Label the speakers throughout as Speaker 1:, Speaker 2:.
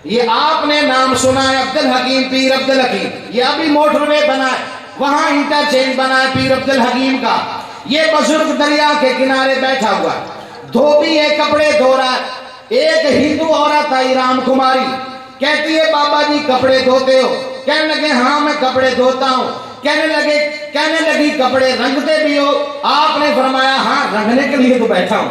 Speaker 1: یہ آپ نے نام سنا ہے عبدالحکیم پیر عبدالحکیم، یہ ابھی موٹر وے بنا ہے، وہاں انٹرچینج بنا ہے پیر عبدالحکیم کا. یہ بزرگ دریا کے کنارے بیٹھا ہوا ہے، دھوبی ہے، کپڑے دھو رہا ہے. ایک ہندو عورت آئی رام کماری، کہتی ہے بابا جی کپڑے دھوتے ہو؟ کہنے لگے ہاں میں کپڑے دھوتا ہوں. کہنے لگی کپڑے رنگتے بھی ہو؟ آپ نے فرمایا ہاں رنگنے کے لیے تو بیٹھا ہوں.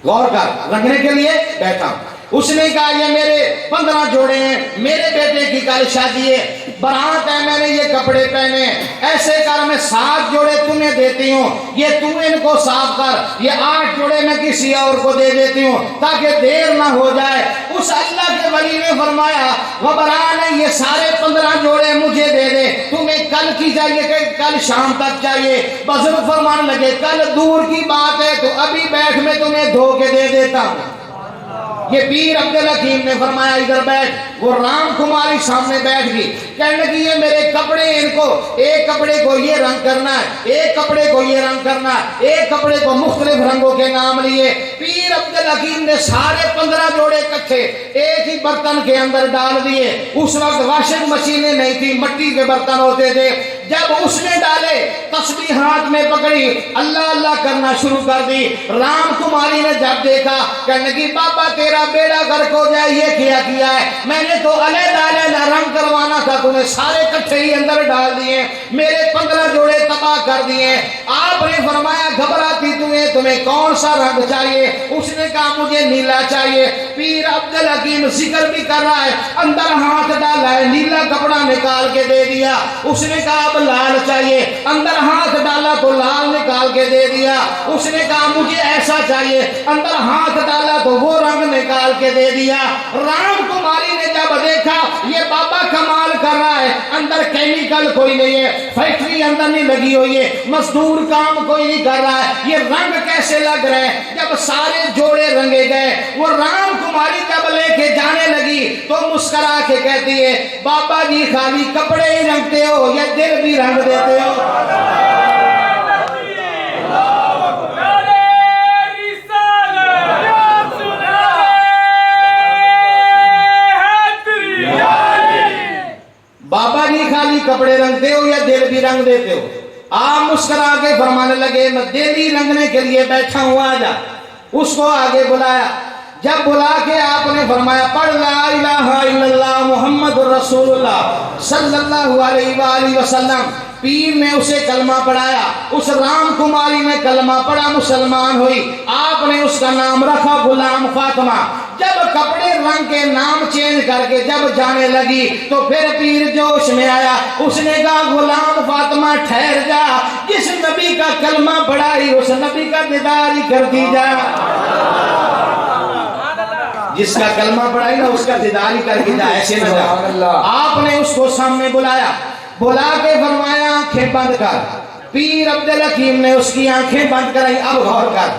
Speaker 1: غور کر، رنگنے کے لیے بیٹھا ہوں. اس نے کہا یہ میرے 15 جوڑے ہیں، میرے بیٹے کی کل شادی ہے، برات ہے، میں نے یہ کپڑے پہنے ہیں. ایسے کر میں 7 جوڑے تمہیں دیتی ہوں، یہ تم ان کو صاف کر، یہ 8 جوڑے میں کسی اور کو دے دیتی ہوں تاکہ دیر نہ ہو جائے. اس اللہ کے ولی نے فرمایا غبران یہ سارے 15 جوڑے مجھے دے دے، تمہیں کل کی چاہیے کہ کل شام تک چاہیے؟ بزرگ فرمان لگے کل دور کی بات ہے تو ابھی بیٹھ میں تمہیں دھو کے دے دیتا ہوں. یہ پیر عبدالحکیم نے فرمایا ادھر بیٹھ. وہ رام کماری سامنے بیٹھ گئی، کہنے لگی یہ میرے کپڑے، ان کو ایک کپڑے کو یہ رنگ کرنا ہے، ایک کپڑے کو یہ رنگ کرنا ہے، ایک کپڑے کو مختلف رنگوں کے نام لیے. پیر عبدالحکیم نے سارے 15 جوڑے کٹھے ایک ہی برتن کے اندر ڈال دیے. اس وقت واشنگ مشینیں نہیں تھی، مٹی کے برتن ہوتے تھے. جب اس نے ڈالے تسبیح ہاتھ میں پکڑی، اللہ اللہ کرنا شروع کر دی. رام کماری نے جب دیکھا کہنے لگی بابا تیرا بیڑا غرق ہو جائے، یہ کیا ہے؟ میں نے تو علیحدہ رنگ کروانا تھا، تو نے سارے کٹھے ہی اندر ڈال دیے، میرے 15 جوڑے تباہ کر دیے. آپ نے فرمایا گھبراتی تمہیں کون سا رنگ چاہیے؟ اس نے کہا مجھے نیلا چاہیے. پیر عبدالحکیم ذکر بھی کر رہا ہے، اندر ہاتھ ڈالا ہے، نیلا کپڑا نکال کے دے دیا. اس نے کہا اب لال چاہیے، اندر ہاتھ ڈالا تو لال نکال کے دے دیا. اس نے کہا مجھے ایسا چاہیے، اندر ہاتھ ڈالا تو وہ رنگ نکال کے دے دیا. رام کماری نے جب دیکھا یہ بابا کمال کر رہا ہے، اندر کیمیکل کوئی نہیں ہے، فیکٹری اندر نہیں لگی ہوئی ہے، مزدور کام کوئی نہیں کر رہا ہے، یہ رنگ کیسے لگ رہے ہیں؟ جب سارے جوڑے رنگے گئے، وہ رام کماری جب لے کے جانے لگی تو مسکرا کے کہتی ہے بابا جی خالی کپڑے ہی رنگتے ہو یا دل بھی رنگ دیتے ہو؟ بابا جی خالی کپڑے رنگتے ہو یا دل بھی رنگ دیتے ہو؟ آپ مسکرا کے فرمانے لگے میں دل ہی رنگنے کے لیے بیٹھا ہوں، آجا. اس کو آگے بلایا. جب بلا کے آپ نے فرمایا پڑھ لا الہ الا اللہ محمد رسول اللہ صلی اللہ علیہ وآلہ وسلم. پیر نے اسے کلمہ پڑھایا، اس رام کماری نے کلمہ پڑھا، مسلمان ہوئی. آپ نے اس کا نام رکھا غلام فاطمہ. جب کپڑے رنگ کے نام چینج کر کے جب جانے لگی تو پھر پیر جوش میں آیا. اس نے کہا غلام فاطمہ ٹھہر جا، جس نبی کا کلمہ پڑھائی اس نبی کا دیدار ہی کرتی جا. جس کا کلمہ پڑھائی نا اس کا دیدار ہی کر کے جا، ایسے نہ جا. آپ نے اس کو سامنے بلایا، بلا کے فرمایا آنکھیں بند کر. پیر عبدالحکیم نے اس کی آنکھیں بند کرائی. اب غور کر،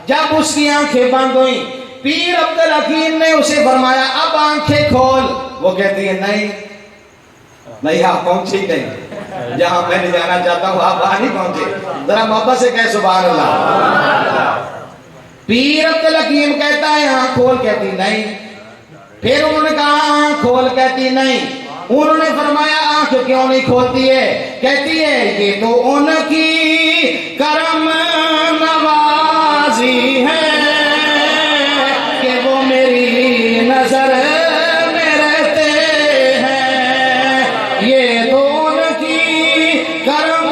Speaker 1: جب اس کی آنکھیں بند ہوئیں پیر عبدالحکیم نے اسے فرمایا اب آنکھیں کھول. وہ کہتی ہے نہیں آپ پہنچے ہی نہیں، جہاں میں نے جانا چاہتا ہوں آپ وہاں نہیں پہنچے. ذرا محبت سے کہے سبحان اللہ. پیر عبدالحکیم کہتا ہے آنکھ کھول، کہتی نہیں. پھر انہوں نے کہا آنکھ کھول، کہتی نہیں. انہوں نے فرمایا آنکھ کیوں نہیں کھولتی ہے؟ کہتی ہے یہ تو ان کی کرم نوازی ہے کہ وہ میری نظر میں رہتے ہیں. یہ تو ان کی کرم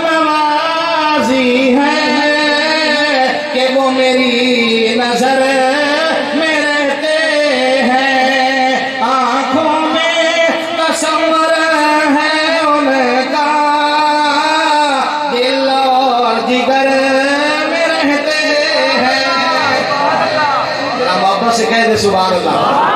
Speaker 1: نوازی ہے کہ وہ میری نظر میں رہتے ہیں. آنکھوں میں تصور ہے ان کا، دل اور جگر میں رہتے ہیں. محبت سے کہہ دے سبحان اللہ.